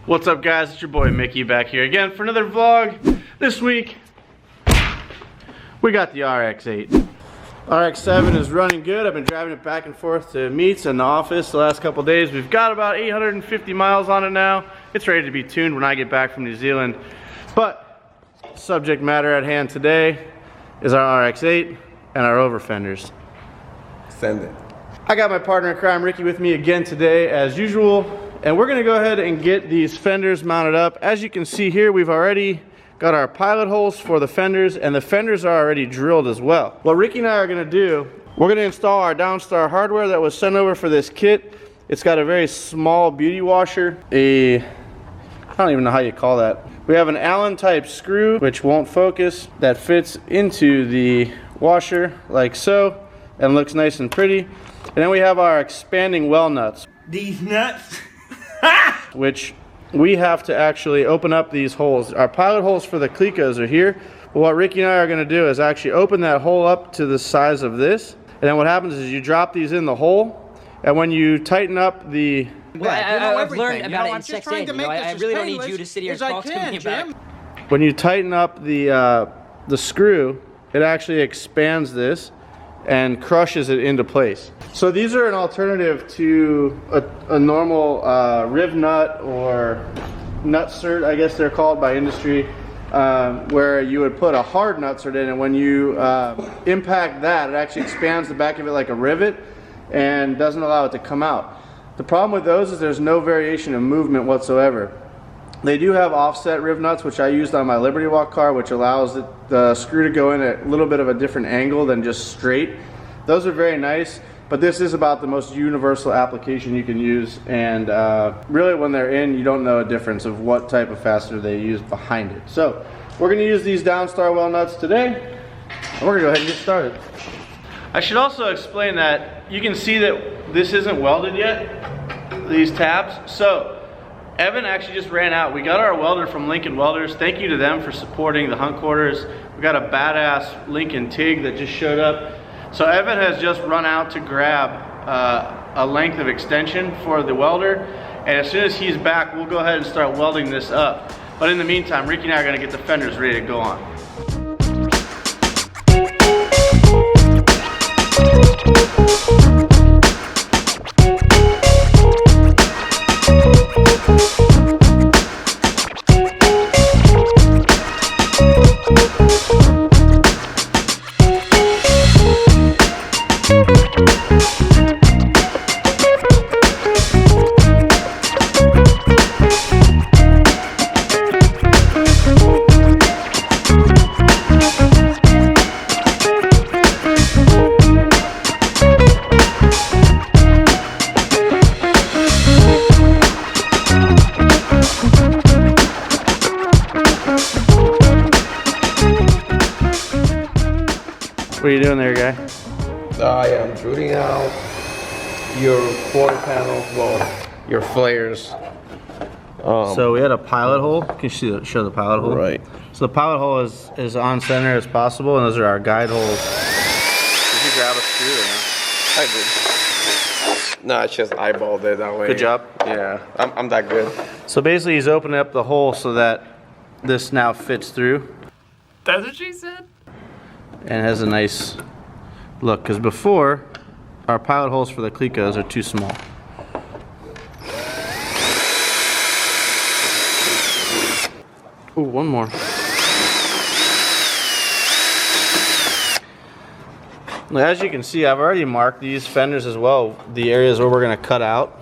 What's up guys, it's your boy Mickey back here again for another vlog. This week, we got the RX-8. RX-7 is running good. I've been driving it back and forth to meets and the office the last couple days. We've got about 850 miles on it now. It's ready to be tuned when I get back from New Zealand. But, subject matter at hand today is our RX-8 and our over fenders. Send it. I got my partner in crime, Ricky, with me again today as usual. And we're gonna go ahead and get these fenders mounted up. As you can see here, we've already got our pilot holes for the fenders, and the fenders are already drilled as well. What Ricky and I are gonna do, we're gonna install our Downstar hardware that was sent over for this kit. It's got a very small beauty washer, I don't even know how you call that. We have an Allen type screw, which won't focus, that fits into the washer like so, and looks nice and pretty. And then we have our expanding well nuts. These nuts? Which we have to actually open up these holes. Our pilot holes for the Clecos are here, but what Ricky and I are going to do is actually open that hole up to the size of this, and then what happens is you drop these in the hole, and when you tighten up the... Well, I've learned about it in sex ed. I really don't need you to sit here and talk to me about it. When you tighten up the screw, it actually expands this and crushes it into place. So these are an alternative to a normal riv nut or nut cert, I guess they're called by industry, where you would put a hard nut cert in, and when you impact that, it actually expands the back of it like a rivet and doesn't allow it to come out. The problem with those is there's no variation of movement whatsoever. They do have offset riv nuts, which I used on my Liberty Walk car, which allows the screw to go in at a little bit of a different angle than just straight. Those are very nice, but this is about the most universal application you can use, and really when they're in, you don't know a difference of what type of fastener they use behind it. So we're going to use these Downstar well nuts today, and we're going to go ahead and get started. I should also explain that you can see that this isn't welded yet, these tabs. So Evan actually just ran out. We got our welder from Lincoln Welders. Thank you to them for supporting the hunt quarters. We got a badass Lincoln TIG that just showed up. So Evan has just run out to grab a length of extension for the welder. And as soon as he's back, we'll go ahead and start welding this up. But in the meantime, Ricky and I are gonna get the fenders ready to go on. What are you doing there, guy? I am shooting out your quarter panels, well, your flares. So we had a pilot hole. Can you show the pilot hole? Right. So the pilot hole is on center as possible, and those are our guide holes. Did you grab a screw or no? I did. No, it's just eyeballed it that way. Good job. Yeah, I'm that good. So basically he's opening up the hole so that this now fits through. That's what she said? And has a nice look, because before, our pilot holes for the Clecos are too small. Ooh, one more. As you can see, I've already marked these fenders as well, the areas where we're going to cut out.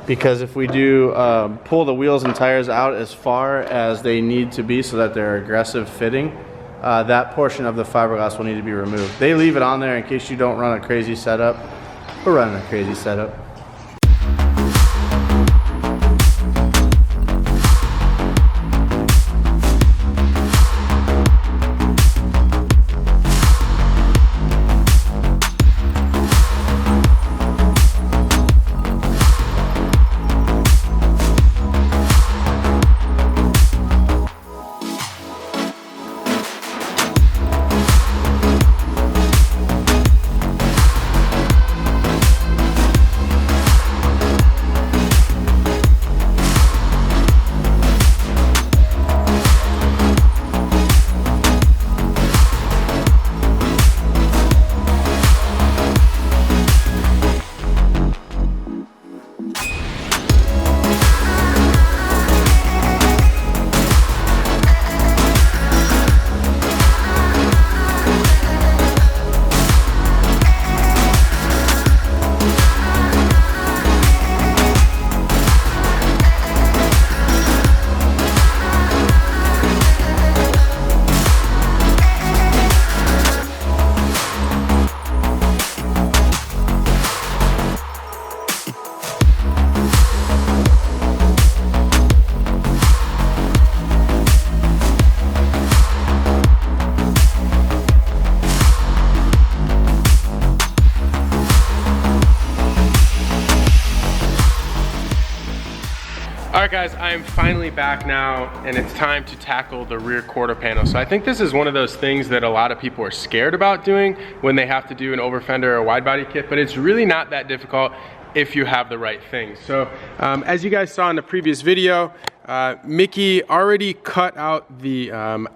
Because if we do pull the wheels and tires out as far as they need to be so that they're aggressive fitting, that portion of the fiberglass will need to be removed. They leave it on there in case you don't run a crazy setup. We're running a crazy setup. Alright guys, I am finally back now, and it's time to tackle the rear quarter panel. So I think this is one of those things that a lot of people are scared about doing when they have to do an over fender or wide body kit, but it's really not that difficult if you have the right things. So as you guys saw in the previous video, Mickey already cut out the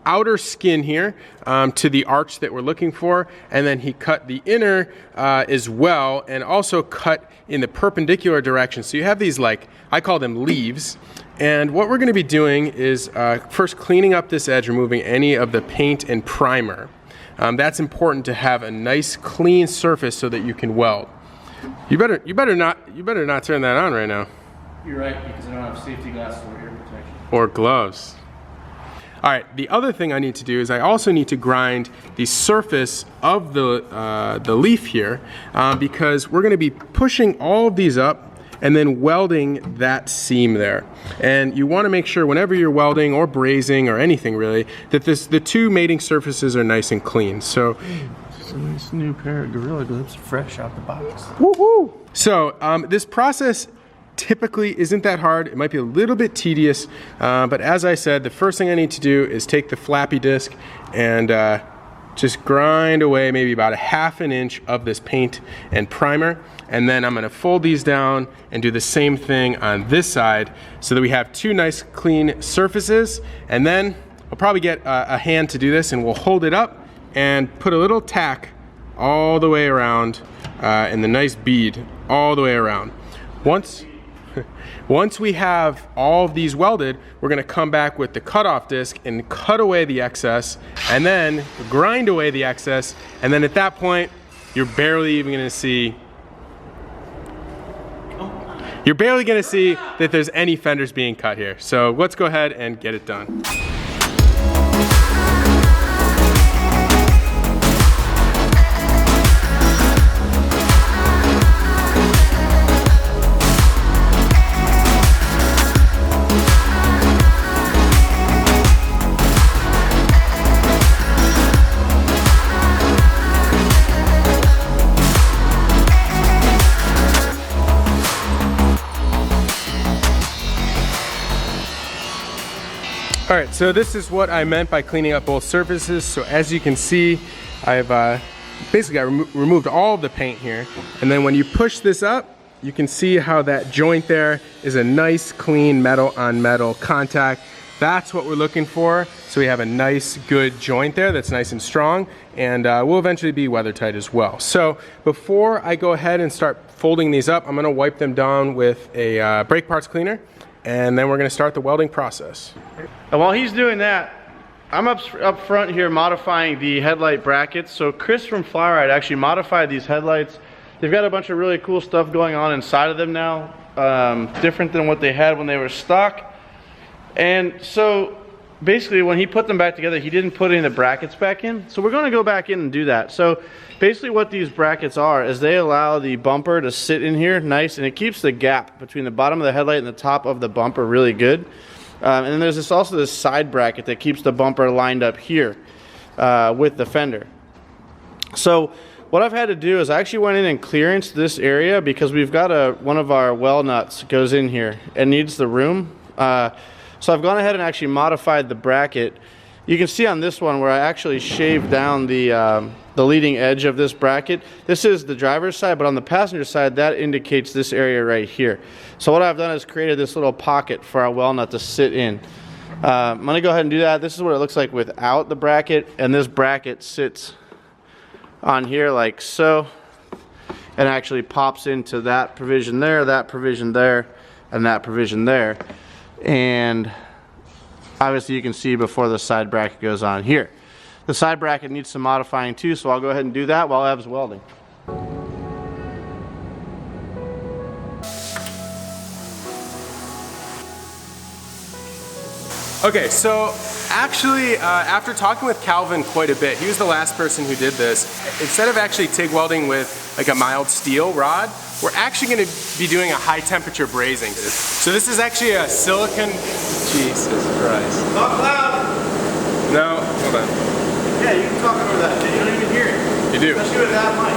outer skin here to the arch that we're looking for, and then he cut the inner as well, and also cut in the perpendicular direction. So you have these, like, I call them leaves, and what we're going to be doing is first cleaning up this edge, removing any of the paint and primer. That's important to have a nice clean surface so that you can weld. You better not turn that on right now. You're right, because I don't have safety glasses or ear protection. Or gloves. All right, the other thing I need to do is I also need to grind the surface of the leaf here because we're going to be pushing all of these up and then welding that seam there. And you want to make sure whenever you're welding or brazing or anything really, that the two mating surfaces are nice and clean. So it's a nice new pair of Gorilla Glyphs fresh out the box. Woohoo! So this process typically isn't that hard. It might be a little bit tedious, but as I said, the first thing I need to do is take the flappy disc and just grind away maybe about 1/2 inch of this paint and primer, and then I'm going to fold these down and do the same thing on this side so that we have two nice clean surfaces. And then I'll probably get a hand to do this, and we'll hold it up and put a little tack all the way around and the nice bead all the way around. Once we have all of these welded, we're going to come back with the cutoff disc and cut away the excess, and then grind away the excess, and then at that point, you're barely even going to see that there's any fenders being cut here. So let's go ahead and get it done. All right, so this is what I meant by cleaning up both surfaces. So as you can see, I've basically removed all of the paint here. And then when you push this up, you can see how that joint there is a nice clean metal on metal contact. That's what we're looking for. So we have a nice good joint there that's nice and strong, and will eventually be weather tight as well. So before I go ahead and start folding these up, I'm gonna wipe them down with a brake parts cleaner, and then we're going to start the welding process. And while he's doing that, I'm up front here modifying the headlight brackets. So Chris from Flyride actually modified these headlights. They've got a bunch of really cool stuff going on inside of them now, different than what they had when they were stock. And so basically when he put them back together, he didn't put any of the brackets back in. So we're going to go back in and do that. So basically what these brackets are is they allow the bumper to sit in here nice, and it keeps the gap between the bottom of the headlight and the top of the bumper really good. And then there's also this side bracket that keeps the bumper lined up here with the fender. So what I've had to do is I actually went in and clearanced this area because we've got one of our well nuts goes in here and needs the room. So I've gone ahead and actually modified the bracket. You can see on this one where I actually shaved down the leading edge of this bracket. This is the driver's side, but on the passenger side, that indicates this area right here. So what I've done is created this little pocket for our well nut to sit in. I'm gonna go ahead and do that. This is what it looks like without the bracket, and this bracket sits on here like so, and actually pops into that provision there, and that provision there. And obviously you can see before the side bracket goes on here. The side bracket needs some modifying too, so I'll go ahead and do that while Ev's welding. Okay, so actually after talking with Calvin quite a bit, he was the last person who did this. Instead of actually TIG welding with like a mild steel rod, we're actually going to be doing a high temperature brazing. So this is actually a silicon. Jesus Christ. Talk loud. No, hold on. Yeah, you can talk over that. You don't even hear it. You do. Especially with that mic.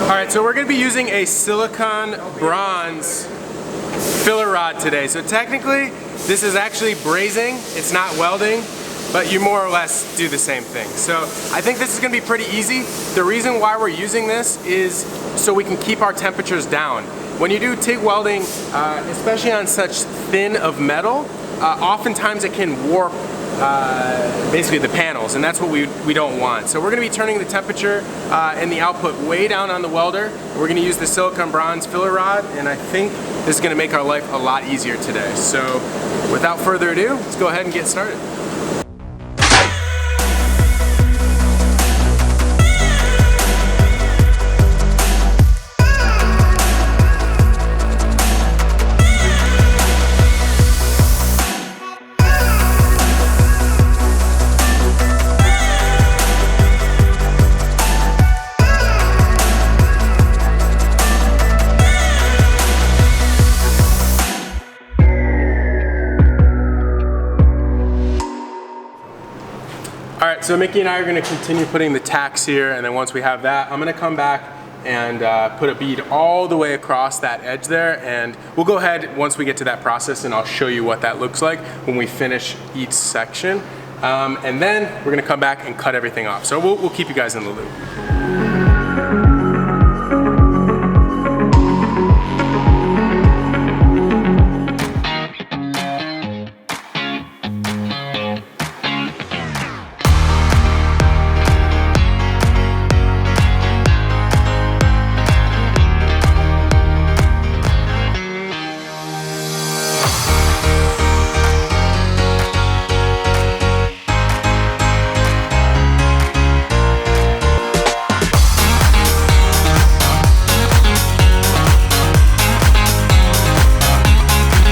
All right, so we're going to be using a silicon bronze filler rod today. So technically, this is actually brazing, it's not welding, but you more or less do the same thing. So I think this is gonna be pretty easy. The reason why we're using this is so we can keep our temperatures down. When you do TIG welding, especially on such thin of metal, oftentimes it can warp basically the panels, and that's what we don't want. So we're gonna be turning the temperature and the output way down on the welder. We're gonna use the silicone bronze filler rod, and I think this is gonna make our life a lot easier today. So without further ado, let's go ahead and get started. Alright, so Mickey and I are going to continue putting the tacks here, and then once we have that, I'm going to come back and put a bead all the way across that edge there, and we'll go ahead once we get to that process and I'll show you what that looks like when we finish each section. And then we're going to come back and cut everything off. So we'll keep you guys in the loop.